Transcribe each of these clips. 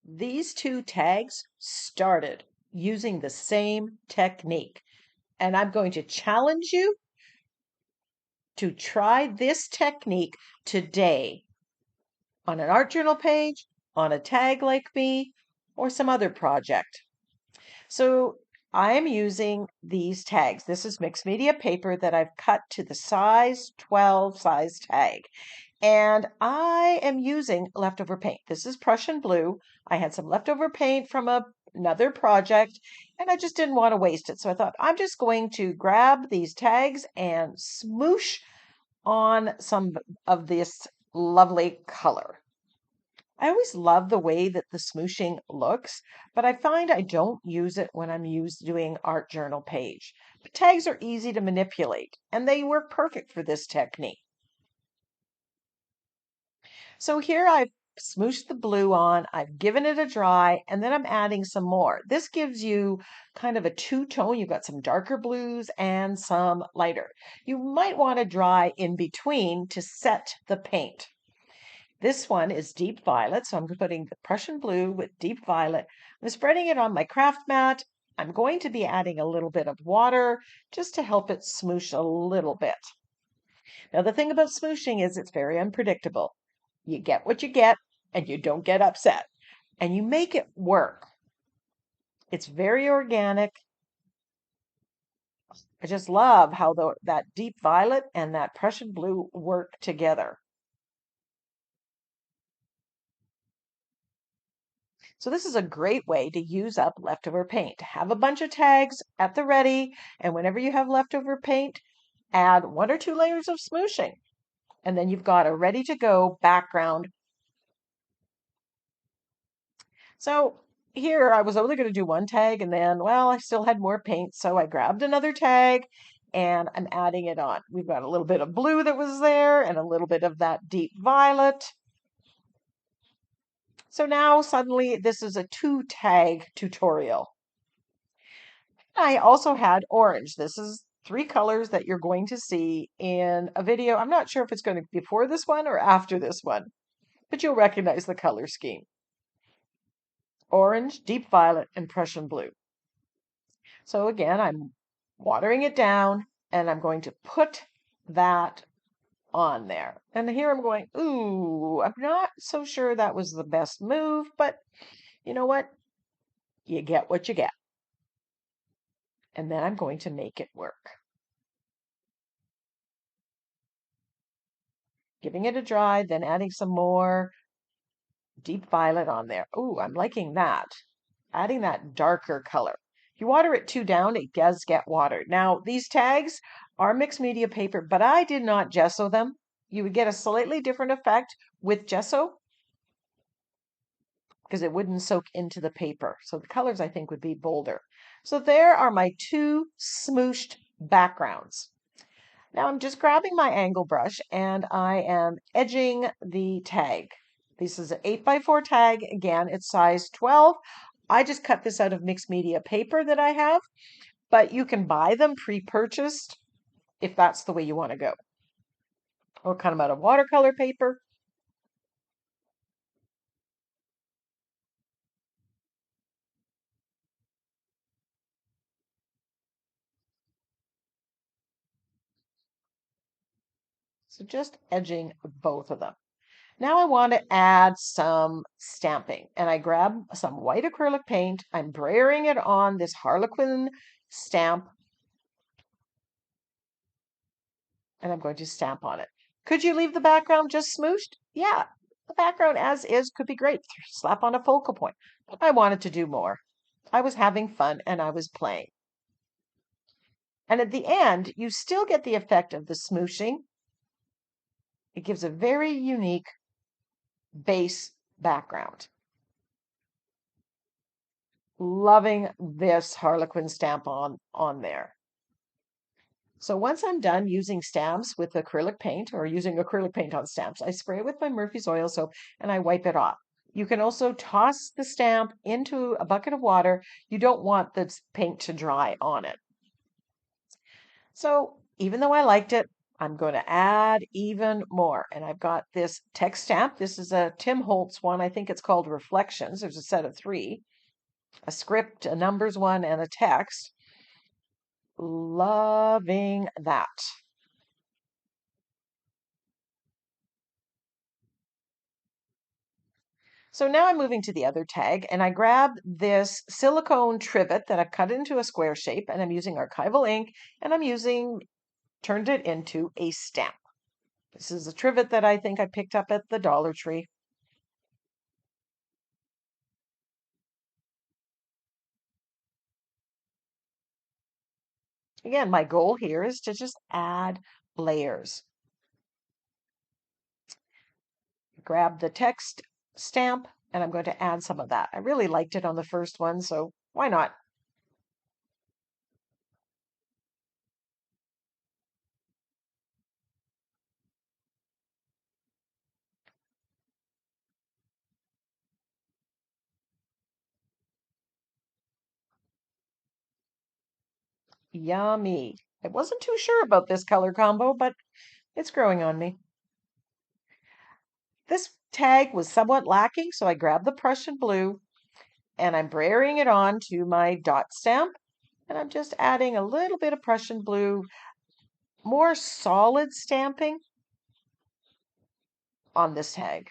These two tags started using the same technique, and I'm going to challenge you to try this technique today on an art journal page, on a tag like me, or some other project. So I am using these tags. This is mixed media paper that I've cut to the size 12 size tag. And I am using leftover paint. This is Prussian blue. I had some leftover paint from another project, and I just didn't want to waste it. So I thought I'm just going to grab these tags and smoosh on some of this lovely color. I always love the way that the smooshing looks, but I find I don't use it when I'm doing art journal page. But tags are easy to manipulate, and they work perfect for this technique. So here I've smooshed the blue on, I've given it a dry, and then I'm adding some more. This gives you kind of a two-tone. You've got some darker blues and some lighter. You might want to dry in between to set the paint. This one is deep violet, so I'm putting the Prussian blue with deep violet. I'm spreading it on my craft mat. I'm going to be adding a little bit of water just to help it smoosh a little bit. Now, the thing about smooshing is it's very unpredictable. You get what you get, and you don't get upset, and you make it work. It's very organic. I just love how that deep violet and that Prussian blue work together. So this is a great way to use up leftover paint. Have a bunch of tags at the ready, and whenever you have leftover paint, add 1 or 2 layers of smooshing. And then you've got a ready-to-go background. So here I was only going to do 1 tag, and then, well, I still had more paint, so I grabbed another tag, and I'm adding it on. We've got a little bit of blue that was there, and a little bit of that deep violet. So now suddenly this is a 2-tag tutorial. I also had orange. This is 3 colors that you're going to see in a video. I'm not sure if it's going to be before this one or after this one, but you'll recognize the color scheme. Orange, deep violet, and Prussian blue. So again, I'm watering it down, and I'm going to put that on there. And here I'm going, ooh, I'm not so sure that was the best move, but you know what? You get what you get. And then I'm going to make it work. Giving it a dry, then adding some more deep violet on there. Ooh, I'm liking that. Adding that darker color. If you water it too down, it does get watered. Now, these tags are mixed media paper, but I did not gesso them. You would get a slightly different effect with gesso because it wouldn't soak into the paper. So the colors, I think, would be bolder. So there are my 2 smooshed backgrounds. Now I'm just grabbing my angle brush and I am edging the tag. This is an 8x4 tag. Again, it's size 12. I just cut this out of mixed media paper that I have, but you can buy them pre-purchased if that's the way you want to go. Or cut them out of watercolor paper. So just edging both of them. Now I want to add some stamping, and I grab some white acrylic paint. I'm brayering it on this Harlequin stamp, and I'm going to stamp on it. Could you leave the background just smooshed? Yeah, the background as is could be great. Slap on a focal point. But I wanted to do more. I was having fun and I was playing. And at the end, you still get the effect of the smooshing. It gives a very unique base background. Loving this Harlequin stamp on there. So once I'm done using stamps with acrylic paint or using acrylic paint on stamps, I spray it with my Murphy's oil soap and I wipe it off. You can also toss the stamp into a bucket of water. You don't want the paint to dry on it. So even though I liked it, I'm going to add even more. And I've got this text stamp. This is a Tim Holtz one. I think it's called Reflections. There's a set of three, a script, a numbers one, and a text. Loving that. So now I'm moving to the other tag, and I grab this silicone trivet that I've cut into a square shape, and I'm using archival ink, and turned it into a stamp. This is a trivet that I think I picked up at the Dollar Tree. Again, my goal here is to just add layers. Grab the text stamp, and I'm going to add some of that. I really liked it on the first one, so why not? Yummy. I wasn't too sure about this color combo, but it's growing on me. This tag was somewhat lacking, so I grabbed the Prussian blue and I'm brayering it on to my dot stamp. And I'm just adding a little bit of Prussian blue, more solid stamping on this tag.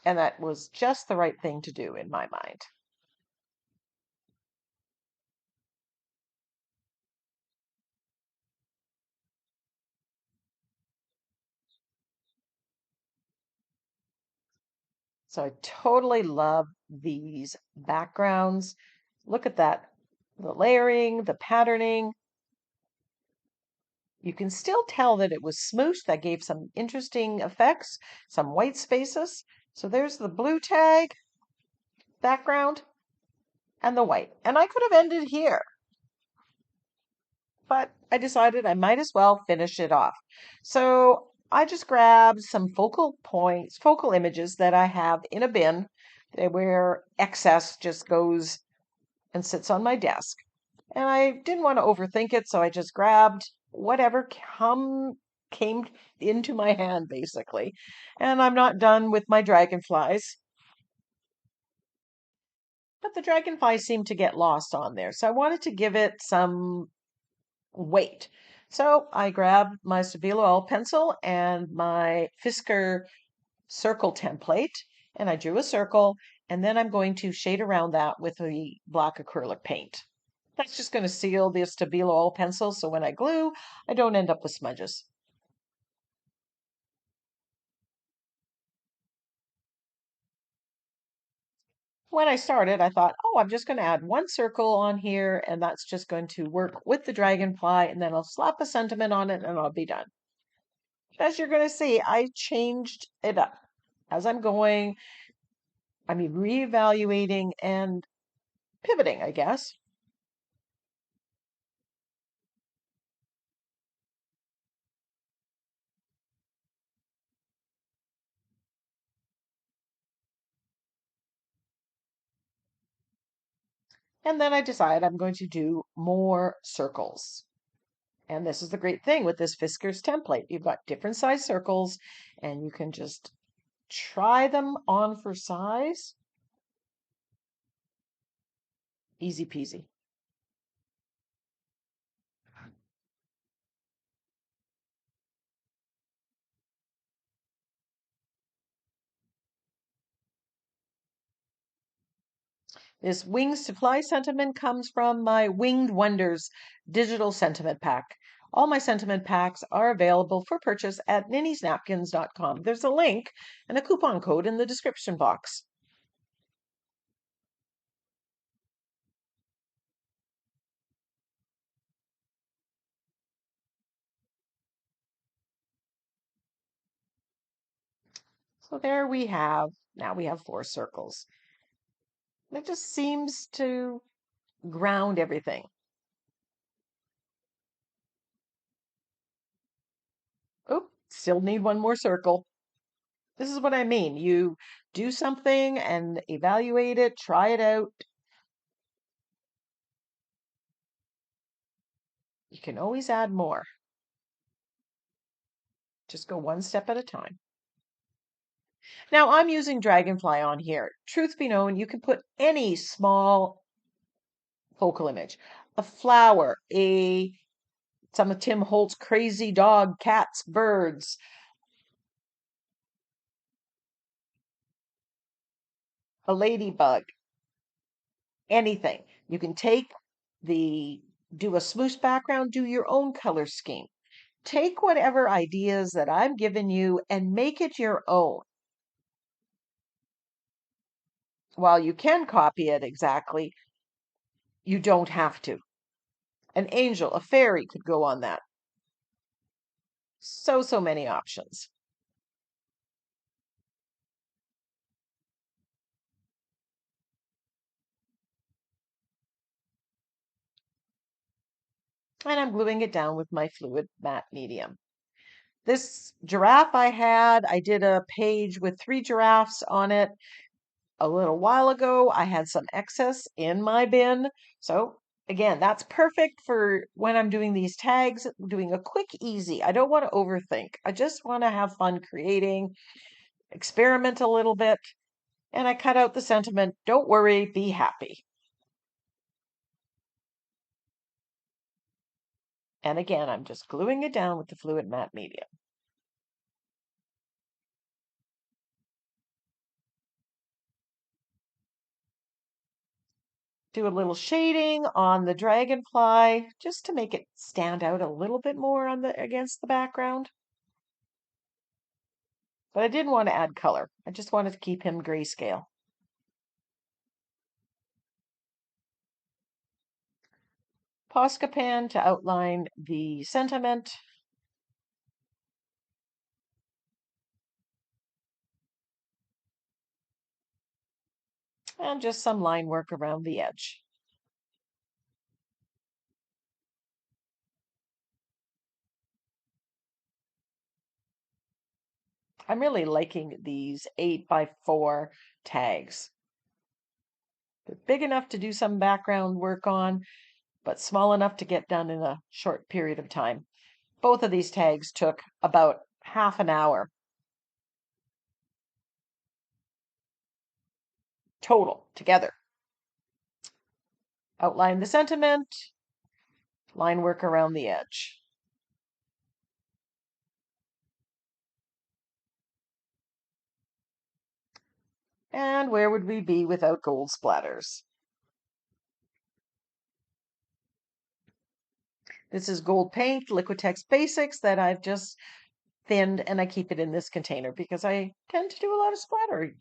And that was just the right thing to do in my mind. So I totally love these backgrounds. Look at that. The layering, the patterning. You can still tell that it was smoosh. That gave some interesting effects, some white spaces. So there's the blue tag, background, and the white. And I could have ended here, but I decided I might as well finish it off. So I just grabbed some focal points, focal images that I have in a bin where excess just goes and sits on my desk. And I didn't want to overthink it, so I just grabbed whatever came into my hand, basically. And I'm not done with my dragonflies, but the dragonflies seem to get lost on there. So I wanted to give it some weight. So I grabbed my Stabilo oil pencil and my Fisker circle template, and I drew a circle, and then I'm going to shade around that with the black acrylic paint. That's just going to seal the Stabilo oil pencil so when I glue, I don't end up with smudges. When I started, I thought, oh, I'm just going to add one circle on here, and that's just going to work with the dragonfly, and then I'll slap a sentiment on it, and I'll be done. As you're going to see, I changed it up. As I'm going, reevaluating and pivoting, I guess. And then I decide I'm going to do more circles. And this is the great thing with this Fisker's template. You've got different size circles, and you can just try them on for size. Easy peasy. This Wings to Fly sentiment comes from my Winged Wonders digital sentiment pack. All my sentiment packs are available for purchase at NINNYSNAPKINS.com. There's a link and a coupon code in the description box. So there we have, now we have 4 circles. It just seems to ground everything. Still need one more circle. This is what I mean. You do something and evaluate it, try it out. You can always add more. Just go one step at a time. Now I'm using Dragonfly on here. Truth be known, you can put any small focal image. A flower, some of Tim Holt's crazy dog, cats, birds, a ladybug, anything. You can do a smoosh background, do your own color scheme. Take whatever ideas that I'm giving you and make it your own. While you can copy it exactly, you don't have to. An angel, a fairy could go on that. So many options. And I'm gluing it down with my fluid matte medium. This giraffe I did a page with 3 giraffes on it a little while ago. I had some excess in my bin. So again, that's perfect for when I'm doing these tags, doing a quick, easy. I don't want to overthink. I just want to have fun creating, experiment a little bit. And I cut out the sentiment, don't worry, be happy. And again, I'm just gluing it down with the fluid matte medium. Do a little shading on the dragonfly just to make it stand out a little bit more against the background. But I didn't want to add color. I just wanted to keep him grayscale. Posca pen to outline the sentiment. And just some line work around the edge. I'm really liking these 8x4 tags. They're big enough to do some background work on, but small enough to get done in a short period of time. Both of these tags took about half an hour total together. Outline the sentiment, line work around the edge. And where would we be without gold splatters? This is gold paint, Liquitex Basics that I've just thinned, and I keep it in this container because I tend to do a lot of splattering.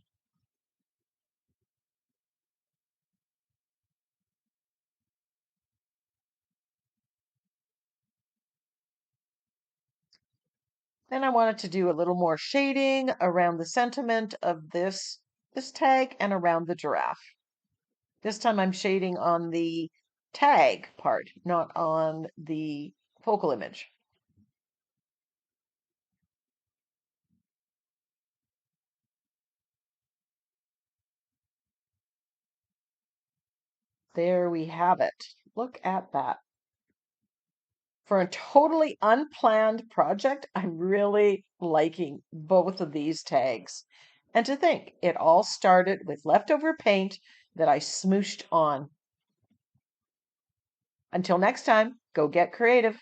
Then I wanted to do a little more shading around the sentiment of this tag and around the giraffe. This time I'm shading on the tag part, not on the focal image. There we have it. Look at that. For a totally unplanned project, I'm really liking both of these tags. And to think, it all started with leftover paint that I smooshed on. Until next time, go get creative.